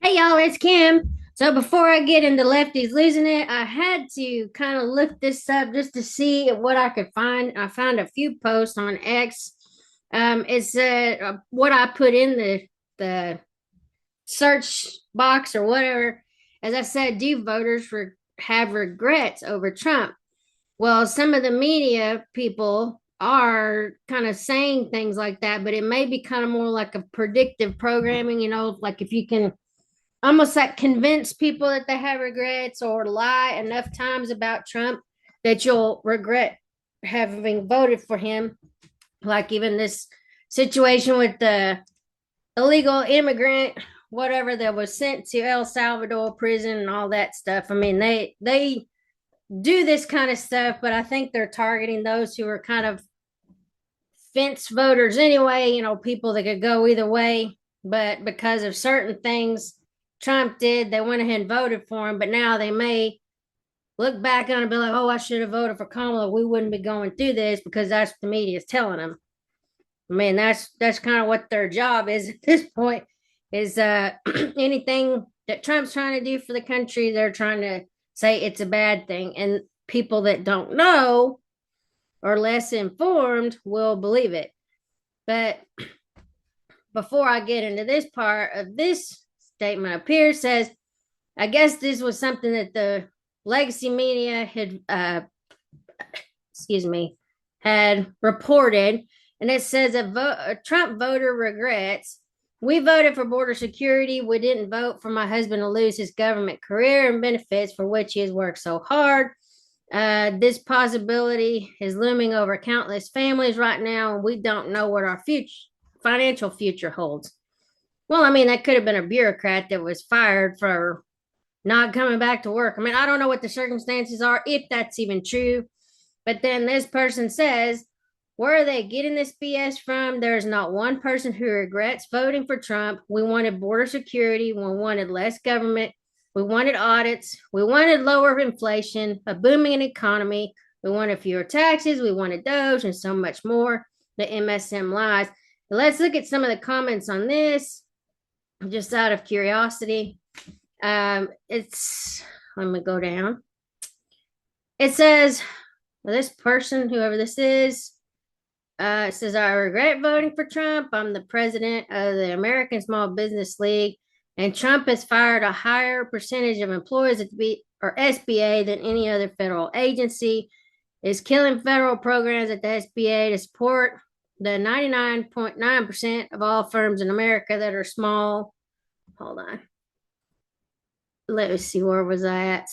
Hey y'all, it's Kim. So before I get into lefties losing it, I had to kind of look this up just to see what I could find. I found a few posts on X. It said what I put in the search box or whatever. As I said, do voters have regrets over Trump? Well, some of the media people are kind of saying things like that, but it may be kind of more like a predictive programming, like if you can almost like convince people that they have regrets or lie enough times about Trump that you'll regret having voted for him. Like even this situation with the illegal immigrant, whatever that was sent to El Salvador prison and all that stuff. I mean, they do this kind of stuff, but I think they're targeting those who are kind of fence voters anyway, people that could go either way. But because of certain things Trump did, they went ahead and voted for him. But now they may look back on it and be like, oh, I should have voted for Kamala. We wouldn't be going through this because that's what the media is telling them. I mean, that's kind of what their job is at this point is anything that Trump's trying to do for the country, they're trying to say it's a bad thing. And people that don't know or less informed will believe it. But before I get into this part of this statement up here, says, I guess this was something that the legacy media had, had reported. And it says a Trump voter regrets. We voted for border security. We didn't vote for my husband to lose his government career and benefits for which he has worked so hard. This possibility is looming over countless families right now, and we don't know what our financial future holds. Well, I mean, that could have been a bureaucrat that was fired for not coming back to work. I mean, I don't know what the circumstances are, if that's even true. But then this person says, where are they getting this BS from? There's not one person who regrets voting for Trump. We wanted border security. We wanted less government. We wanted audits. We wanted lower inflation, a booming economy. We wanted fewer taxes. We wanted Doge and so much more. The MSM lies. Let's look at some of the comments on this, just out of curiosity. It's Let me go down. It says, well, this person, whoever this is, it says, I regret voting for Trump. I'm the president of the American Small Business League, and Trump has fired a higher percentage of employees at the SBA than any other federal agency. Is killing federal programs at the SBA to support the 99.9% of all firms in America that are small. Hold on. Let me see, where was I at?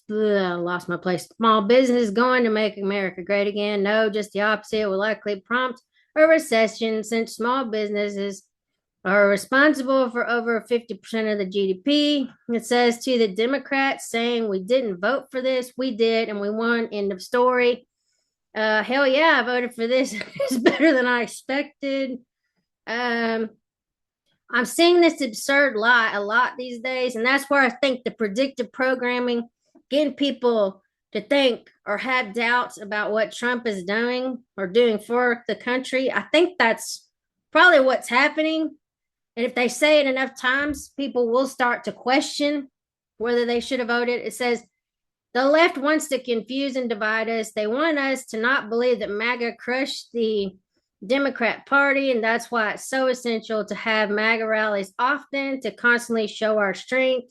Lost my place. Small business is going to make America great again. No, just the opposite. It will likely prompt a recession since small businesses are responsible for over 50% of the GDP. It says to the Democrats saying we didn't vote for this, we did, and we won. End of story. Hell yeah, I voted for this. It's better than I expected. Um, I'm seeing this absurd lie a lot these days, and that's where I think the predictive programming, getting people to think or have doubts about what Trump is doing or doing for the country, I think that's probably what's happening. And if they say it enough times, people will start to question whether they should have voted. It says the left wants to confuse and divide us. They want us to not believe that MAGA crushed the Democrat Party, and that's why it's so essential to have MAGA rallies often to constantly show our strength.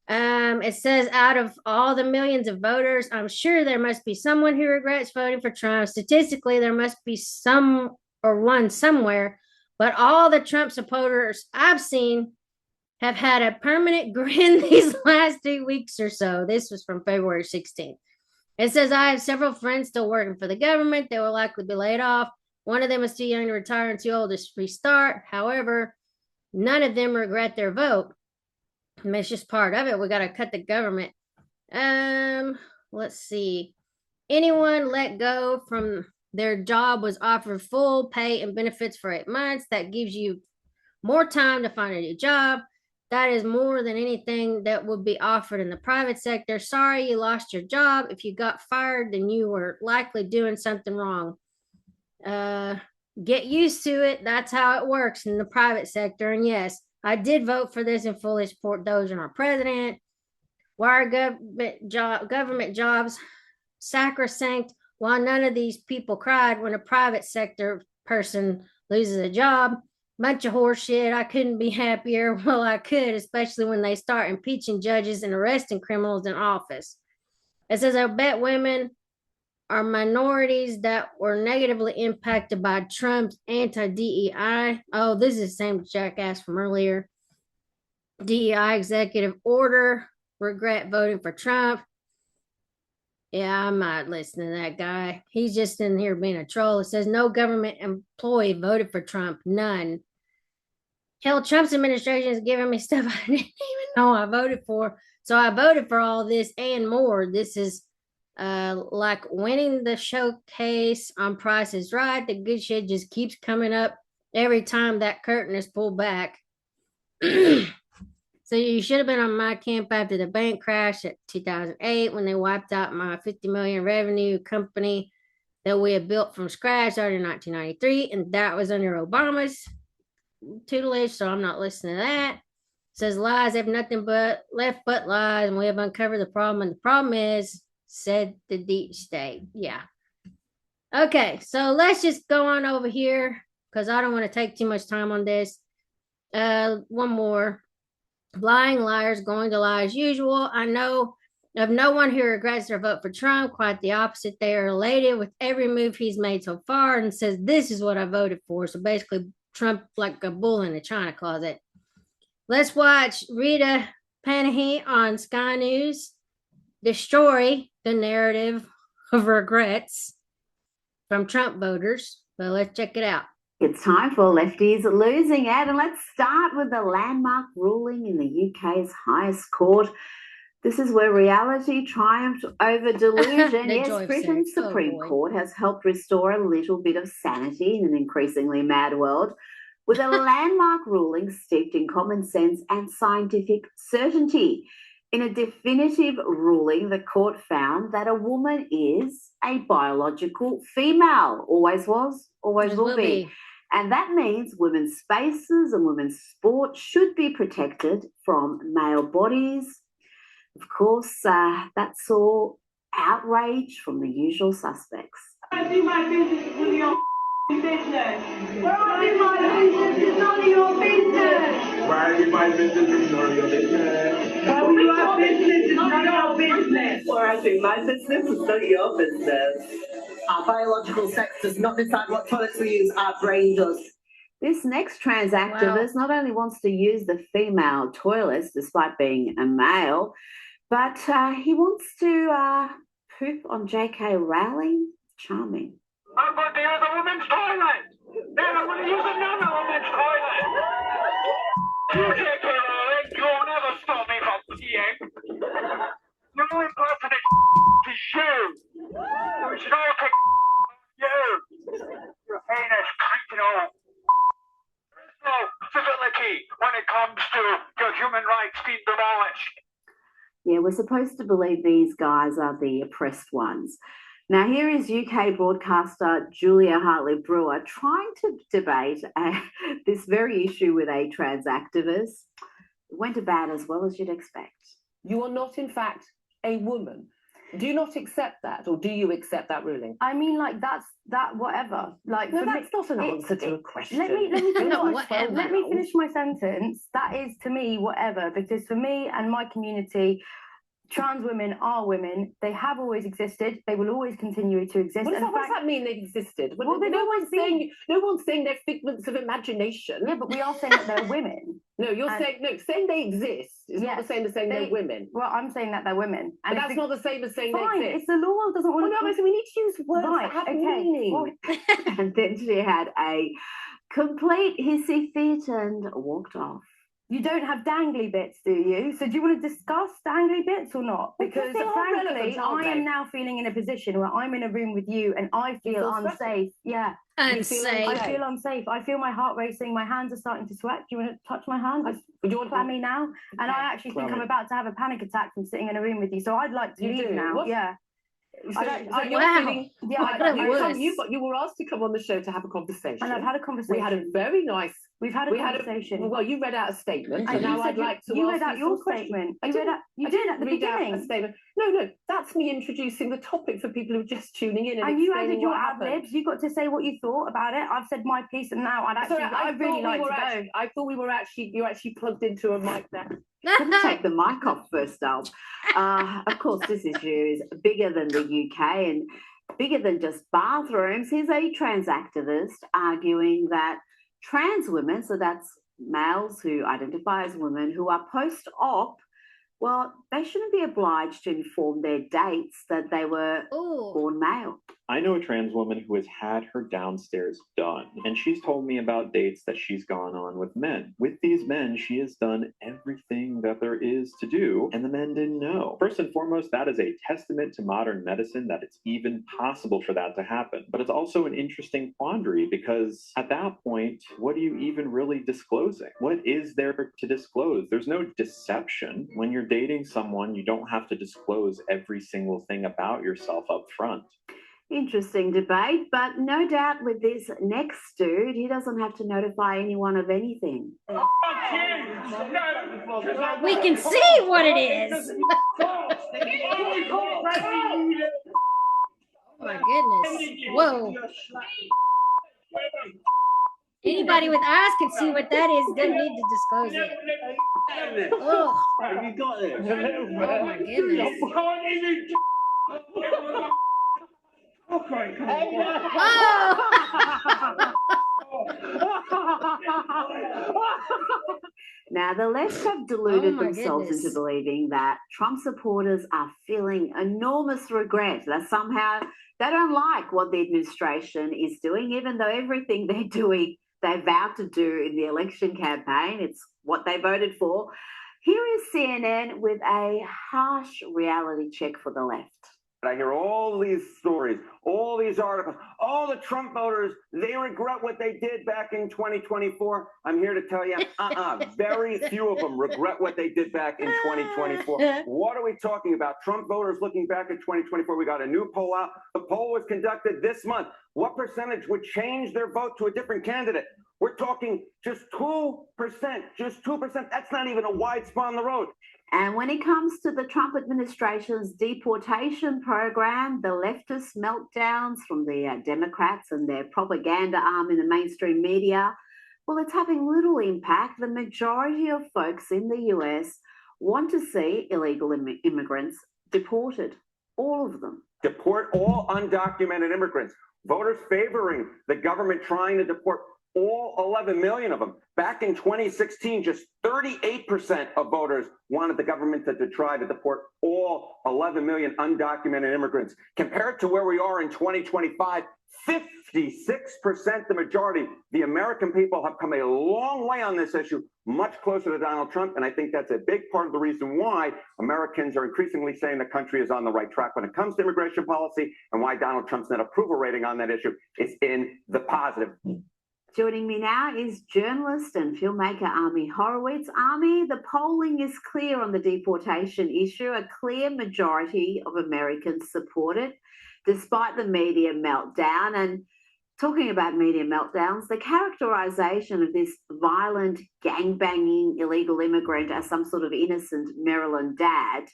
It says out of all the millions of voters, I'm sure there must be someone who regrets voting for Trump. Statistically, there must be some or one somewhere, but all the Trump supporters I've seen have had a permanent grin these last 2 weeks or so. This was from February 16th. It says, I have several friends still working for the government. They will likely be laid off. One of them is too young to retire and too old to restart. However, none of them regret their vote. I mean, it's just part of it. We got to cut the government. Let's see. Anyone let go from their job was offered full pay and benefits for 8 months. That gives you more time to find a new job. That is more than anything that would be offered in the private sector. Sorry you lost your job. If you got fired, then you were likely doing something wrong. Uh, get used to it. That's how it works in the private sector. And yes, I did vote for this and fully support those in our president. Why are government jobs sacrosanct while none of these people cried when a private sector person loses a job? Bunch of horseshit. I couldn't be happier. Well, I could, especially when they start impeaching judges and arresting criminals in office. It says, I bet women are minorities that were negatively impacted by Trump's anti-DEI. Oh, this is the same jackass from earlier. DEI executive order. Regret voting for Trump. Yeah, I'm not listening to that guy. He's just in here being a troll. It says no government employee voted for Trump. None. Hell, Trump's administration is giving me stuff I didn't even know I voted for. So I voted for all this and more. This is like winning the showcase on Price is Right. The good shit just keeps coming up every time that curtain is pulled back. So you should have been on my camp after the bank crash at 2008 when they wiped out my 50 million revenue company that we had built from scratch, started in 1993, and that was under Obama's tutelage. So I'm not listening to that. It says lies have nothing but left but lies, and we have uncovered the problem. And the problem is, said the deep state. Yeah. Okay, so let's just go on over here because I don't want to take too much time on this. One more. Lying liars going to lie as usual. I know of no one who regrets their vote for Trump. Quite the opposite. They are elated with every move he's made so far and says, this is what I voted for. So basically, Trump like a bull in a china closet. Let's watch Rita Panahi on Sky News destroy the narrative of regrets from Trump voters. But let's check it out. It's time for Lefties Losing It, and let's start with the landmark ruling in the UK's highest court. This is where reality triumphed over delusion. Yes, Britain's Supreme Court has helped restore a little bit of sanity in an increasingly mad world with a landmark ruling steeped in common sense and scientific certainty. In a definitive ruling, the court found that a woman is a biological female, always was, always will be. And that means women's spaces and women's sport should be protected from male bodies. Of course, that saw outrage from the usual suspects. I do my business with your business. Where I do my business is none of your business. Why I do my business is none of your business. Why we do our business is none of your business. Where I do my business is none of your business. Our biological sex does not decide what toilets we use, our brain does. This next trans activist not only wants to use the female toilets despite being a male, but he wants to poop on J.K. Rowling. Charming. I'm going to use a woman's toilet. Then I'm going to use another woman's toilet. You, J.K. Rowling, you'll never stop me from peeing. You're more important to you. We should all take you. Your heinous cretin all. There's no civility when it comes to your human rights being demolished. Yeah, we're supposed to believe these guys are the oppressed ones. Now, here is UK broadcaster Julia Hartley-Brewer trying to debate this very issue with a trans activist. It went about as well as you'd expect. You are not, in fact, a woman. Do you not accept that, or do you accept that ruling? I mean, like, that's whatever. Like, no, that's not an answer to a question. Let me finish my sentence. That is, to me, whatever, because for me and my community, trans women are women. They have always existed. They will always continue to exist. What does that mean, they've existed? Well, no one's saying they're figments of imagination. Yeah, but we are saying that they're women. No, saying they exist is not the same as saying they're women. Well, I'm saying that they're women. And but that's not the same as saying they exist. It's the law doesn't want to... No, so we need to use words that have meaning. Well, and then she had a complete hissy fit and walked off. You don't have dangly bits, do you? So do you want to discuss dangly bits or not? Because frankly, I am now feeling in a position where I'm in a room with you and I feel unsafe. Yeah. Unsafe. I feel unsafe. I feel my heart racing. My hands are starting to sweat. Do you want to touch my hands? Do you want to clammy now? And I actually think I'm about to have a panic attack from sitting in a room with you. So I'd like to leave now. Yeah. So, I you're Wow. feeling, yeah, What a wuss. you were asked to come on the show to have a conversation. and I've had a conversation. We had a very nice. We've had a We had conversation. well, you read out a statement, and and you now said I'd like to you ask read out you your some questions. statement. I You read didn't- out, you I did didn't at the read out a beginning. statement. No, that's me introducing the topic for people who are just tuning in and And you explaining added your what ad happened. libs. You got to say what you thought about it. I've said my piece, and now I'd Sorry, I'd really like to go. I thought we were actually you actually plugged into a mic there. Couldn't take the mic off first up. Of course, this issue is bigger than the UK and bigger than just bathrooms. Here's a trans activist arguing that trans women, so that's males who identify as women, who are post-op, well, they shouldn't be obliged to inform their dates that they were Ooh. born male. I know a trans woman who has had her downstairs done, and she's told me about dates that she's gone on with men. With these men, she has done everything that there is to do, and the men didn't know. First and foremost, that is a testament to modern medicine that it's even possible for that to happen. But it's also an interesting quandary because at that point, what are you even really disclosing? What is there to disclose? There's no deception. When you're dating someone, you don't have to disclose every single thing about yourself up front. Interesting debate, but no doubt with this next dude, he doesn't have to notify anyone of anything. We can see what it is. Oh my goodness. Whoa. Anybody with eyes can see what that is. Doesn't need to disclose it. Oh, Have you got it? oh my goodness. Okay, come Whoa. Now, the left have deluded Oh my themselves goodness. into believing that Trump supporters are feeling enormous regret, that somehow they don't like what the administration is doing, even though everything they're doing, they vowed to do in the election campaign. It's what they voted for. Here is CNN with a harsh reality check for the left. I hear all these stories, all these articles, all the Trump voters, they regret what they did back in 2024. I'm here to tell you, very few of them regret what they did back in 2024. What are we talking about? Trump voters looking back at 2024, we got a new poll out. The poll was conducted this month. What percentage would change their vote to a different candidate? We're talking just 2%, just 2%. That's not even a wide spot on the road. And when it comes to the Trump administration's deportation program, the leftist meltdowns from the Democrats and their propaganda arm in the mainstream media, well, it's having little impact. The majority of folks in the US want to see illegal immigrants deported, all of them. Deport all undocumented immigrants. Voters favoring the government trying to deport all 11 million of them. Back in 2016, just 38% of voters wanted the government to try to deport all 11 million undocumented immigrants. Compared to where we are in 2025, 56%, the majority. The American people have come a long way on this issue, much closer to Donald Trump. And I think that's a big part of the reason why Americans are increasingly saying the country is on the right track when it comes to immigration policy, and why Donald Trump's net approval rating on that issue is in the positive. Joining me now is journalist and filmmaker Ami Horowitz. Ami, the polling is clear on the deportation issue. A clear majority of Americans support it, despite the media meltdown. And talking about media meltdowns, the characterization of this violent, gangbanging illegal immigrant as some sort of innocent Maryland dad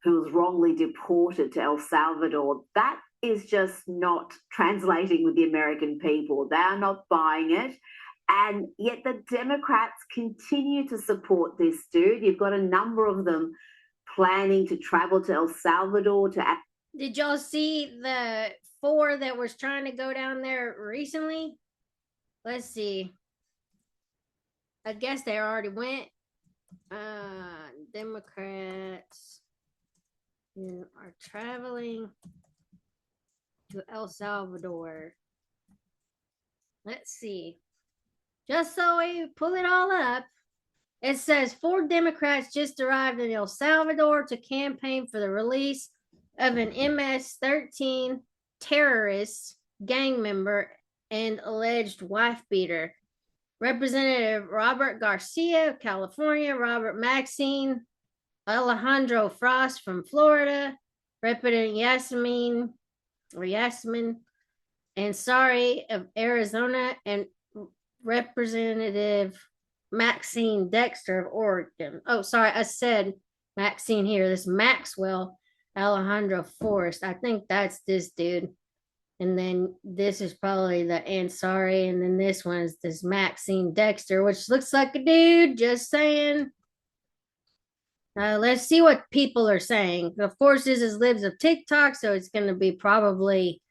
who was wrongly deported to El Salvador, that is just not translating with the American people. They are not buying it. And yet the Democrats continue to support this dude. You've got a number of them planning to travel to El Salvador to... Did y'all see the 4 that was trying to go down there recently? Let's see. I guess they already went. Democrats who are traveling to El Salvador. Let's see. Just so we pull it all up, it says 4 Democrats just arrived in El Salvador to campaign for the release of an MS-13 terrorist gang member and alleged wife beater. Representative Robert Garcia of California, Robert Maxine, Alejandro Frost from Florida, Representative Yasmin Ansari of Arizona, and Representative Maxine Dexter of Oregon. Oh, sorry, I said Maxine here. This Maxwell Alejandro Forrest. I think that's this dude. And then this is probably the Ansari. And then this one is this Maxine Dexter, which looks like a dude. Just saying. Let's see what people are saying. Of course, this is Libs of TikTok, so it's going to be probably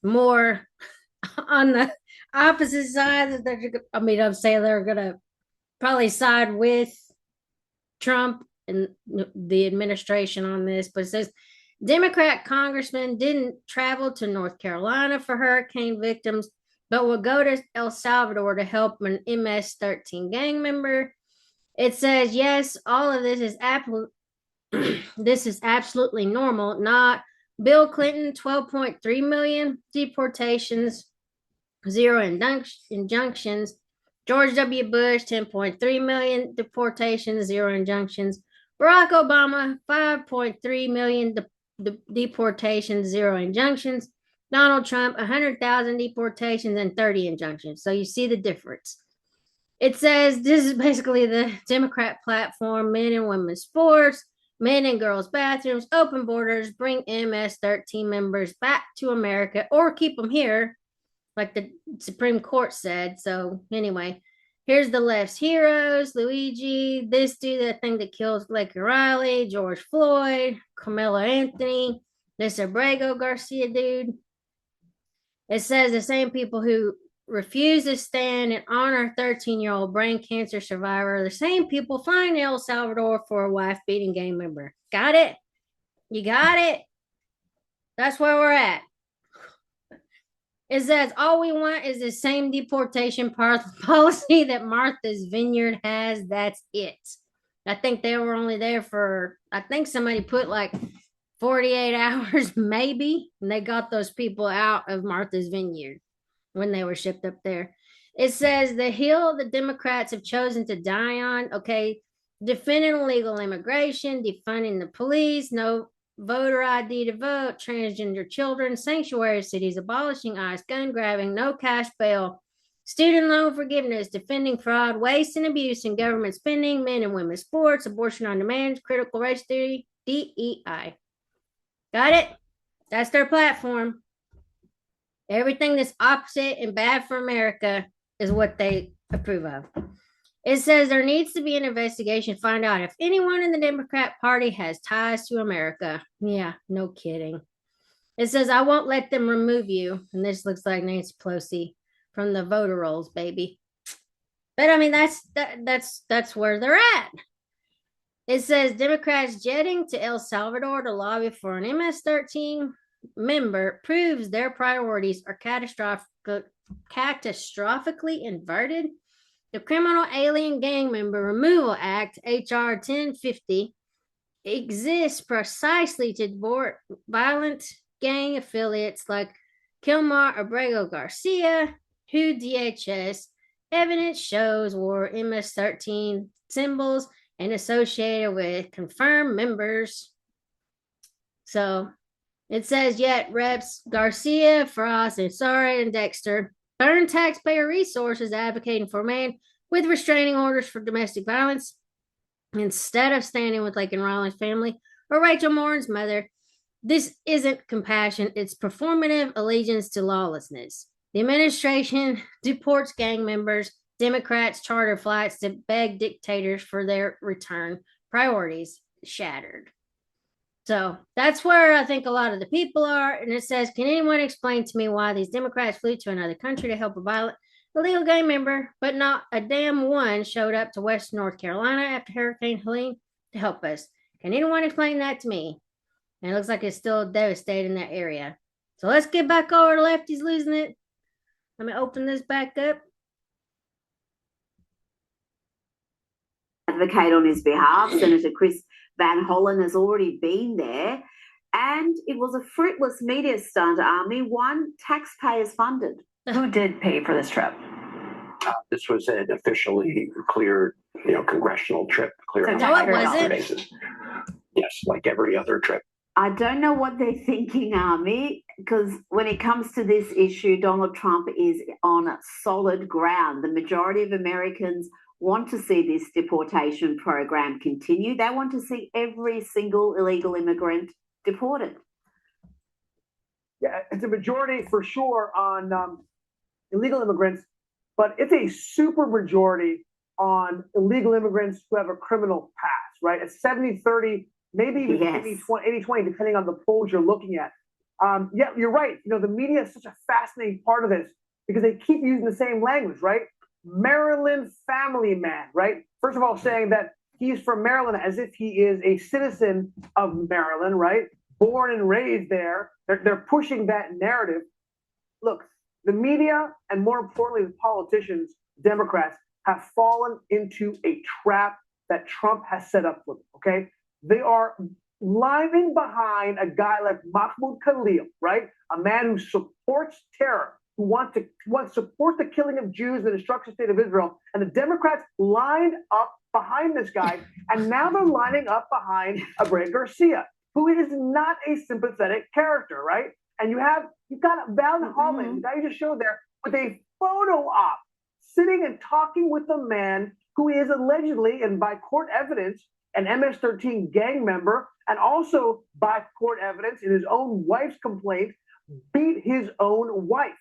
more on the opposite side. I'm saying they're going to probably side with Trump and the administration on this, but it says Democrat congressman didn't travel to North Carolina for hurricane victims, but will go to El Salvador to help an MS-13 gang member. It says, yes, all of this is absolutely normal. Not Bill Clinton, 12.3 million deportations, 0 injunctions. George W. Bush, 10.3 million deportations, 0 injunctions. Barack Obama, 5.3 million deportations, 0 injunctions. Donald Trump, 100,000 deportations and 30 injunctions. So you see the difference. It says this is basically the Democrat platform: men and women's sports, men and girls bathrooms, open borders, bring MS-13 members back to America or keep them here, like the Supreme Court said. So anyway, here's the left's heroes: Luigi, this dude, that thing that kills Blakey Riley, George Floyd, Carmelo Anthony, this Abrego Garcia dude. It says the same people who refuse to stand and honor a 13-year-old brain cancer survivor, the same people flying to El Salvador for a wife-beating gang member. Got it? You got it? That's where we're at. It says all we want is the same deportation policy that Martha's Vineyard has. That's it. I think they were only there for, I think somebody put like 48 hours maybe, and they got those people out of Martha's Vineyard when they were shipped up there. It says the hill the Democrats have chosen to die on. Okay, defending illegal immigration, defunding the police, no voter ID to vote, transgender children, sanctuary cities, abolishing ICE, gun grabbing, no cash bail, student loan forgiveness, defending fraud, waste and abuse in government spending, men and women's sports, abortion on demand, critical race theory, DEI. Got it? That's their platform. Everything that's opposite and bad for America is what they approve of. It says there needs to be an investigation to find out if anyone in the Democrat Party has ties to America. Yeah, no kidding. It says I won't let them remove you, and this looks like Nancy Pelosi, from the voter rolls, baby. But I mean, that's where they're at. It says Democrats jetting to El Salvador to lobby for an MS-13 member proves their priorities are catastrophically inverted. The Criminal Alien Gang Member Removal Act, H.R. 1050, exists precisely to thwart violent gang affiliates like Kilmar Abrego Garcia, who DHS evidence shows wore MS-13 symbols and associated with confirmed members. So it says, yet Reps Garcia, Frost, Ansari, and Dexter burn taxpayer resources advocating for a man with restraining orders for domestic violence instead of standing with Laken Riley's family or Rachel Morin's mother. This isn't compassion, it's performative allegiance to lawlessness. The administration deports gang members. Democrats charter flights to beg dictators for their return. Priorities shattered. So that's where I think a lot of the people are. And it says, can anyone explain to me why these Democrats flew to another country to help a violent illegal gang member, but not a damn one showed up to Western North Carolina after Hurricane Helene to help us? Can anyone explain that to me? And it looks like it's still devastating that area. So let's get back over to Lefty's Losing It. Let me open this back up. Advocate on his behalf. Senator Chris Van Hollen has already been there, and it was a fruitless media stunt, Army, one taxpayers funded. Who did pay for this trip? This was an officially cleared, congressional trip, cleared No, it wasn't. basis. Yes, like every other trip. I don't know what they're thinking, Army, because when it comes to this issue, Donald Trump is on solid ground. The majority of Americans want to see this deportation program continue. They want to see every single illegal immigrant deported. Yeah, it's a majority for sure on illegal immigrants, but it's a super majority on illegal immigrants who have a criminal past, right? It's 70-30, maybe even 80-20, depending on the polls you're looking at. Yeah, you're right. You know, the media is such a fascinating part of this because they keep using the same language, right? Maryland family man, right? First of all, saying that he's from Maryland as if he is a citizen of Maryland, right? Born and raised there. They're pushing that narrative. Look, the media and more importantly, the politicians, Democrats, have fallen into a trap that Trump has set up for them, okay? They are lining behind a guy like Mahmoud Khalil, right? A man who supports terror, who wants to support the killing of Jews, the destruction of the state of Israel. And the Democrats lined up behind this guy, and now they're lining up behind Abraham Garcia, who is not a sympathetic character, right? And you've got Val Holland, the guy you just showed there, with a photo op, sitting and talking with a man who is allegedly, and by court evidence, an MS-13 gang member, and also by court evidence in his own wife's complaint, beat his own wife.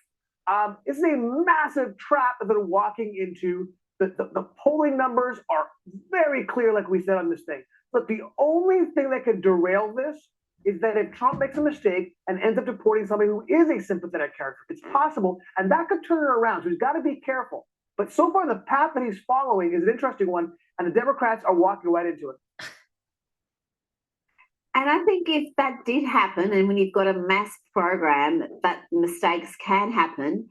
This is a massive trap that they're walking into. The polling numbers are very clear, like we said on this thing. But the only thing that could derail this is that if Trump makes a mistake and ends up deporting somebody who is a sympathetic character, it's possible, and that could turn it around. So he's got to be careful. But so far, the path that he's following is an interesting one, and the Democrats are walking right into it. And I think if that did happen, and when you've got a mass program that mistakes can happen,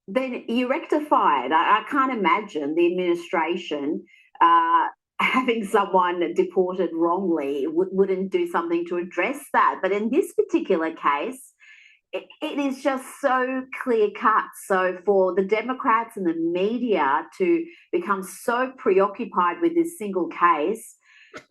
then you rectify it. I can't imagine the administration having someone deported wrongly wouldn't do something to address that. But in this particular case, it is just so clear cut. So for the Democrats and the media to become so preoccupied with this single case,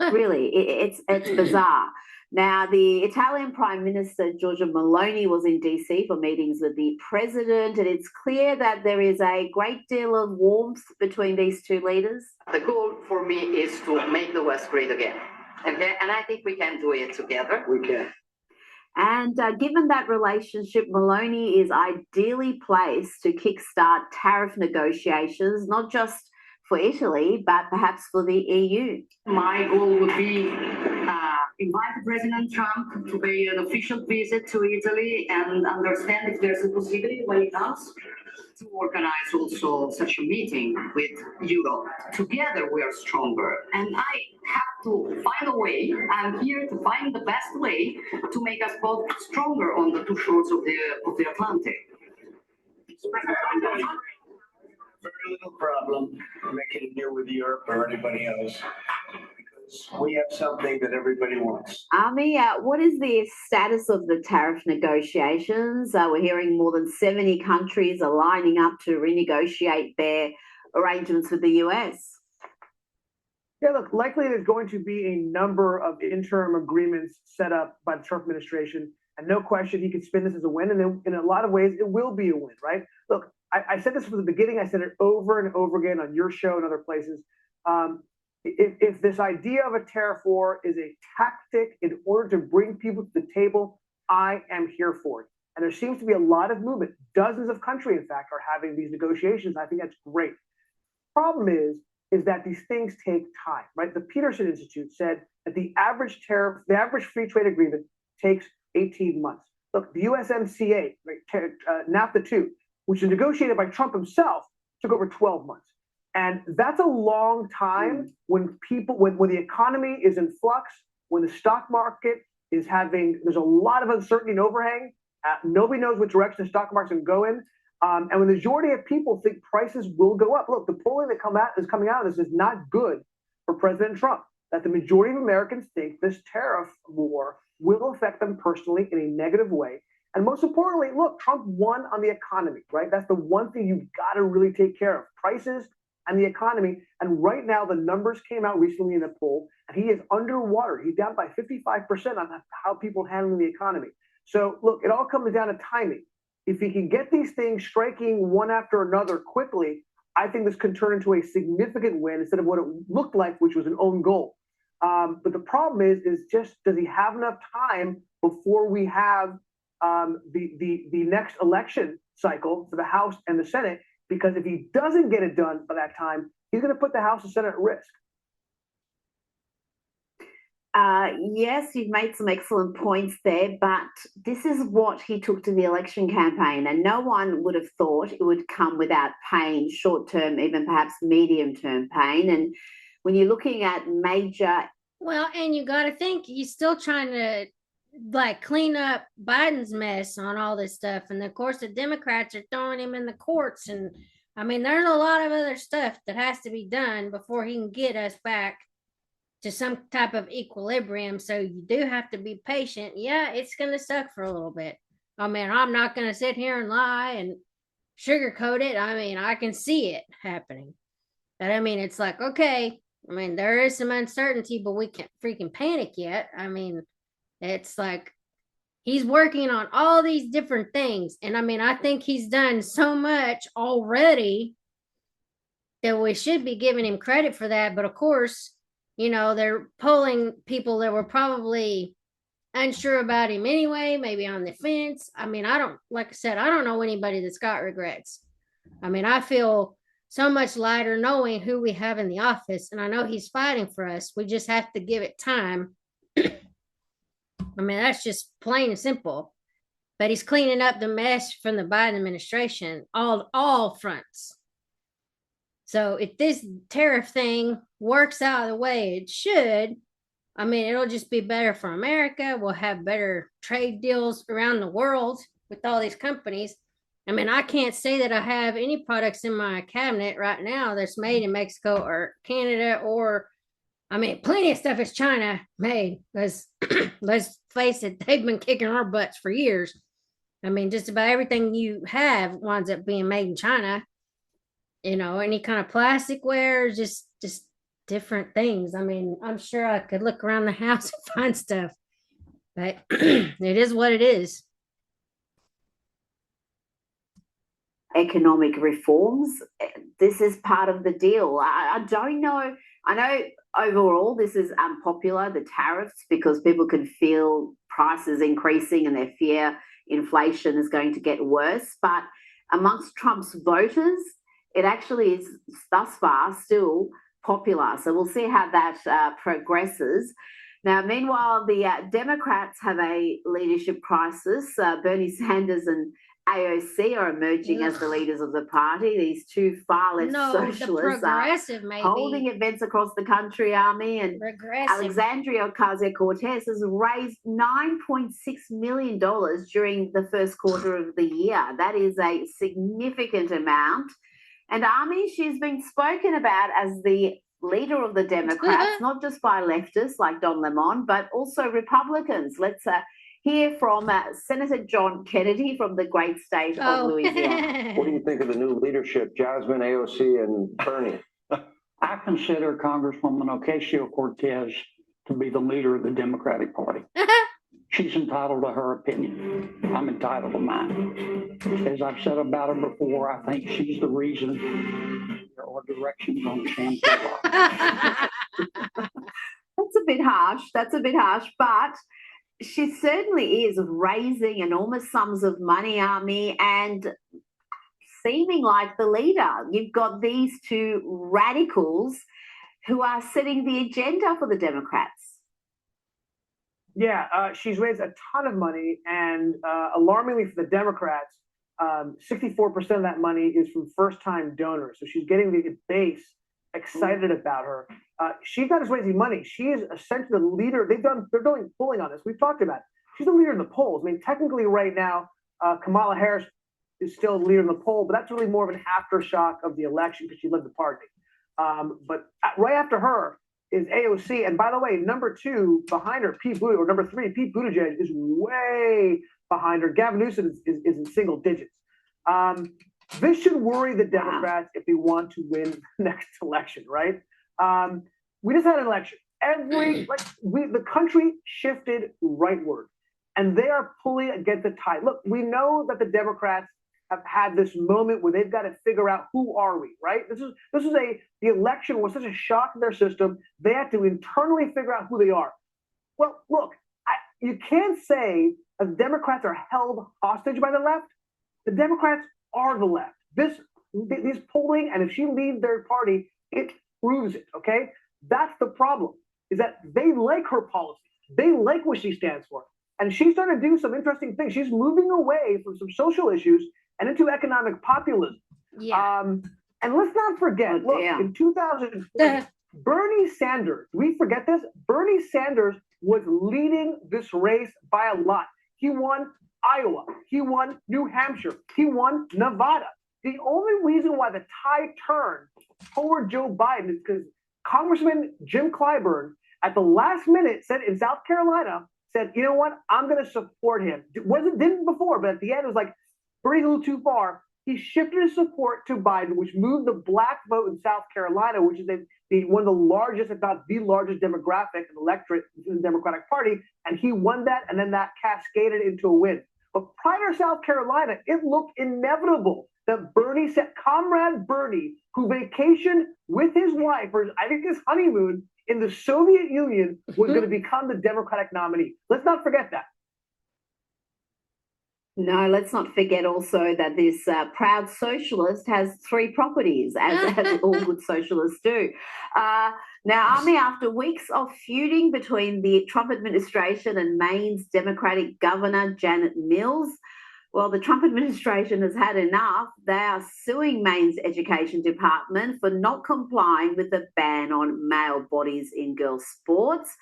really, it's bizarre. Now, the Italian Prime Minister, Giorgia Meloni, was in DC for meetings with the president, and it's clear that there is a great deal of warmth between these two leaders. The goal for me is to make the West great again. And I think we can do it together. We can. And given that relationship, Meloni is ideally placed to kickstart tariff negotiations, not just for Italy, but perhaps for the EU. My goal would be invite President Trump to pay an official visit to Italy and understand if there's a possibility when he comes to organize also such a meeting with Europe. Together we are stronger, and I have to find a way. I'm here to find the best way to make us both stronger on the two shores of the Atlantic. Very little problem making a deal with Europe or anybody else, because we have something that everybody wants. Ami, what is the status of the tariff negotiations? We're hearing more than 70 countries are lining up to renegotiate their arrangements with the US. Yeah, look, likely there's going to be a number of interim agreements set up by the Trump administration, and no question he could spin this as a win, and in a lot of ways it will be a win, right? Look, I said this from the beginning. I said it over and over again on your show and other places. If this idea of a tariff war is a tactic in order to bring people to the table, I am here for it. And there seems to be a lot of movement. Dozens of countries, in fact, are having these negotiations. I think that's great. Problem is that these things take time, right? The Peterson Institute said that the average free trade agreement takes 18 months. Look, the USMCA, right, NAFTA 2, which was negotiated by Trump himself, took over 12 months. And that's a long time when the economy is in flux, when the stock market is there's a lot of uncertainty and overhang. Nobody knows what direction the stock market's going to go in. And when the majority of people think prices will go up. Look, the polling that is coming out of this is not good for President Trump, that the majority of Americans think this tariff war will affect them personally in a negative way. And most importantly, look, Trump won on the economy, right? That's the one thing you've got to really take care of. Prices and the economy. And right now, the numbers came out recently in a poll, and he is underwater. He's down by 55% on how people are handling the economy. So, look, it all comes down to timing. If he can get these things striking one after another quickly, I think this could turn into a significant win instead of what it looked like, which was an own goal. But the problem is just, does he have enough time before we have the next election cycle for the House and the Senate? Because if he doesn't get it done by that time, he's going to put the House and Senate at risk. Yes, you've made some excellent points there, but this is what he took to the election campaign, and no one would have thought it would come without pain, short-term, even perhaps medium-term pain. And when you're looking at major... Well, and you got to think, he's still trying to clean up Biden's mess on all this stuff. And of course, the Democrats are throwing him in the courts. And I mean, there's a lot of other stuff that has to be done before he can get us back to some type of equilibrium. So you do have to be patient. Yeah, it's going to suck for a little bit. I mean, I'm not going to sit here and lie and sugarcoat it. I mean, I can see it happening. But I mean, it's like, okay, I mean, there is some uncertainty, but we can't freaking panic yet. I mean, it's like he's working on all these different things. And I mean, I think he's done so much already that we should be giving him credit for that. But of course, you know, they're polling people that were probably unsure about him anyway, maybe on the fence. I mean, like I said, I don't know anybody that's got regrets. I mean, I feel so much lighter knowing who we have in the office. And I know he's fighting for us. We just have to give it time. I mean, that's just plain and simple. But he's cleaning up the mess from the Biden administration, all fronts. So if this tariff thing works out the way it should, I mean, it'll just be better for America. We'll have better trade deals around the world with all these companies. I mean, I can't say that I have any products in my cabinet right now that's made in Mexico or Canada, or, I mean, plenty of stuff is China made, because let's face it, they've been kicking our butts for years. I mean, just about everything you have winds up being made in China. You know, any kind of plasticware, just different things. I mean, I'm sure I could look around the house and find stuff, but it is what it is. Economic reforms, this is part of the deal. I don't know. I know overall this is unpopular, the tariffs, because people can feel prices increasing and they fear inflation is going to get worse. But amongst Trump's voters, it actually is thus far still popular. So we'll see how that progresses. Now, meanwhile, the Democrats have a leadership crisis. Bernie Sanders and AOC are emerging as the leaders of the party. These two far-left socialists are holding events across the country, Army. And Alexandria Ocasio-Cortez has raised $9.6 million during the first quarter of the year. That is a significant amount. And Army, she's been spoken about as the leader of the Democrats, not just by leftists like Don Lemon, but also Republicans. Let's hear from Senator John Kennedy from the great state of Louisiana. What do you think of the new leadership, Jasmine, AOC, and Bernie? I consider Congresswoman Ocasio-Cortez to be the leader of the Democratic Party. She's entitled to her opinion. I'm entitled to mine. As I've said about her before, I think she's the reason there are directions on shampoo. That's a bit harsh. But she certainly is raising enormous sums of money, Army, and seeming like the leader. You've got these two radicals who are setting the agenda for the Democrats. Yeah, she's raised a ton of money, and alarmingly for the Democrats, 64% of that money is from first-time donors. So she's getting the base excited about her. She's not just raising money; she is essentially the leader. They're doing polling on this. We've talked about it. She's the leader in the polls. I mean, technically, right now, Kamala Harris is still the leader in the poll, but that's really more of an aftershock of the election because she led the party. But right after her is AOC, and by the way, number 2 behind her, number 3, Pete Buttigieg is way behind her. Gavin Newsom is in single digits. This should worry the Democrats if they want to win the next election, right? We just had an election. The country shifted rightward, and they are pulling against the tide. Look, we know that the Democrats have had this moment where they've got to figure out who are we, right? The election was such a shock to their system. They had to internally figure out who they are. Well, look, you can't say that the Democrats are held hostage by the left. The Democrats are the left. This polling, and if she leads their party, it proves it, okay? That's the problem, is that they like her policies. They like what she stands for. And she's starting to do some interesting things. She's moving away from some social issues and into economic populism. Yeah. And let's not forget, in 2020, Bernie Sanders, we forget this, Bernie Sanders was leading this race by a lot. He won Iowa. He won New Hampshire. He won Nevada. The only reason why the tide turned toward Joe Biden is because Congressman Jim Clyburn, at the last minute, said in South Carolina, said, you know what, I'm going to support him. Didn't before, but at the end, it was like, Bernie's a little too far. He shifted his support to Biden, which moved the black vote in South Carolina, which is one of the largest, if not the largest demographic and electorate in the Democratic Party. And he won that, and then that cascaded into a win. But prior to South Carolina, it looked inevitable that Comrade Bernie, who vacationed with his wife, or I think his honeymoon, in the Soviet Union, was going to become the Democratic nominee. Let's not forget that. No, let's not forget also that this proud socialist has 3 properties, as all good socialists do. Now, Army, after weeks of feuding between the Trump administration and Maine's Democratic Governor Janet Mills, well, the Trump administration has had enough. They are suing Maine's education department for not complying with the ban on male bodies in girls' sports.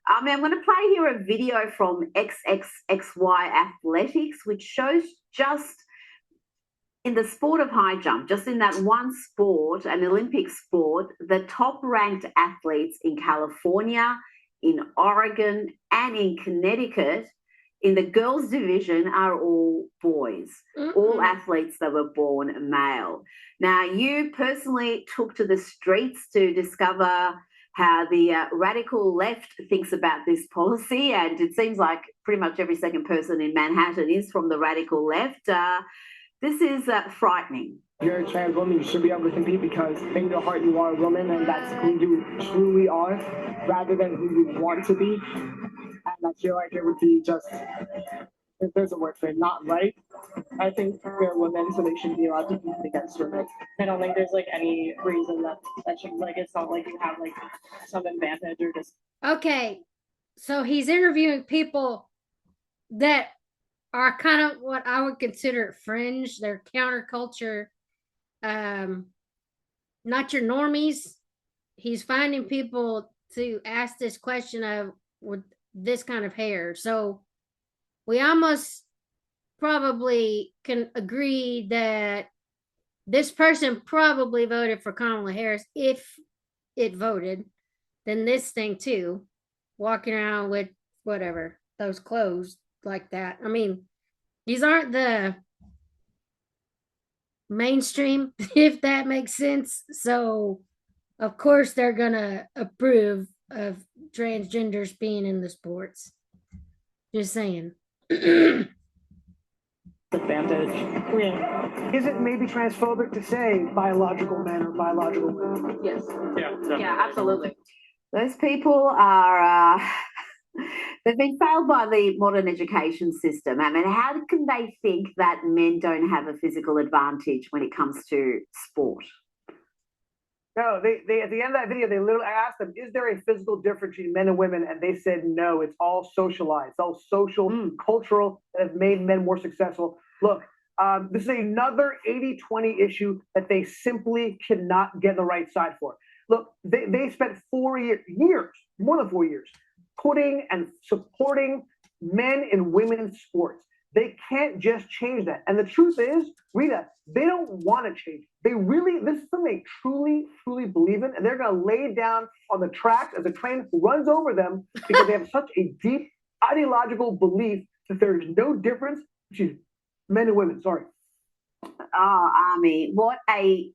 I'm going to play here a video from XXXY Athletics, which shows just in the sport of high jump, just in that one sport, an Olympic sport, the top-ranked athletes in California, in Oregon, and in Connecticut in the girls' division are all boys, all athletes that were born male. Now, you personally took to the streets to discover how the radical left thinks about this policy, and it seems like pretty much every second person in Manhattan is from the radical left. This is frightening. You're a trans woman, you should be able to compete because in your heart you are a woman and that's who you truly are rather than who you want to be. And I feel like it would be just, if there's a word for it, not right. I think they're women, so they shouldn't be allowed to compete against women. I don't think there's like any reason that should, like, it's not like you have like some advantage or just. Okay, so he's interviewing people that are kind of what I would consider fringe. They're counterculture, not your normies. He's finding people to ask this question of with this kind of hair. So we almost probably can agree that this person probably voted for Kamala Harris if it voted. Then this thing too, walking around with whatever, those clothes like that. I mean, these aren't the mainstream, if that makes sense. So of course they're gonna approve of transgenders being in the sports. Just saying. Advantage. Yeah. Is it maybe transphobic to say biological men or biological women? Yes. Yeah, absolutely. Those people are, they've been failed by the modern education system. I mean, how can they think that men don't have a physical advantage when it comes to sport? No, they at the end of that video, I asked them, is there a physical difference between men and women? And they said, no, it's all socialized, it's all social, cultural, that have made men more successful. Look, this is another 80-20 issue that they simply cannot get the right side for. Look, they spent 4 years, more than 4 years, putting and supporting men and women's sports. They can't just change that. And the truth is, Rita, they don't want to change. This is something they truly, truly believe in, and they're going to lay down on the tracks as the train runs over them because they have such a deep ideological belief that there is no difference between men and women. Sorry. Oh, Army, what a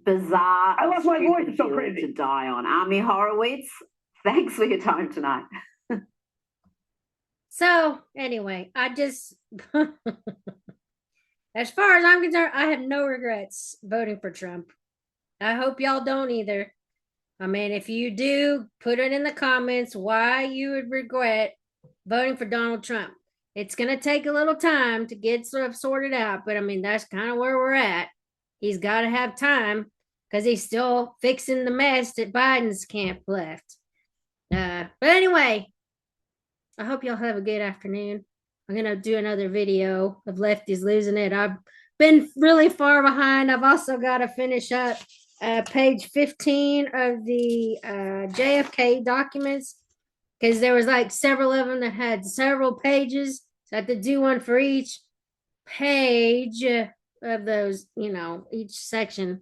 bizarre. I lost my voice, stupid it's so hill crazy. to die on. Army Horowitz, thanks for your time tonight. So anyway, I just, as far as I'm concerned, I have no regrets voting for Trump. I hope y'all don't either. I mean, if you do, put it in the comments why you would regret voting for Donald Trump. It's going to take a little time to get sort of sorted out, but I mean, that's kind of where we're at. He's got to have time because he's still fixing the mess that Biden's camp left. But anyway, I hope y'all have a good afternoon. I'm going to do another video of Lefties Losing It. I've been really far behind. I've also got to finish up page 15 of the JFK documents because there was like several of them that had several pages. So I had to do one for each page of those, you know, each section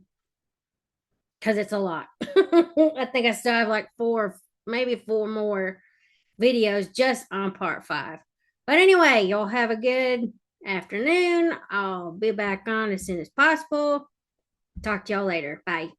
because it's a lot. I think I still have like maybe four more videos just on part 5. But anyway, y'all have a good afternoon. I'll be back on as soon as possible. Talk to y'all later. Bye.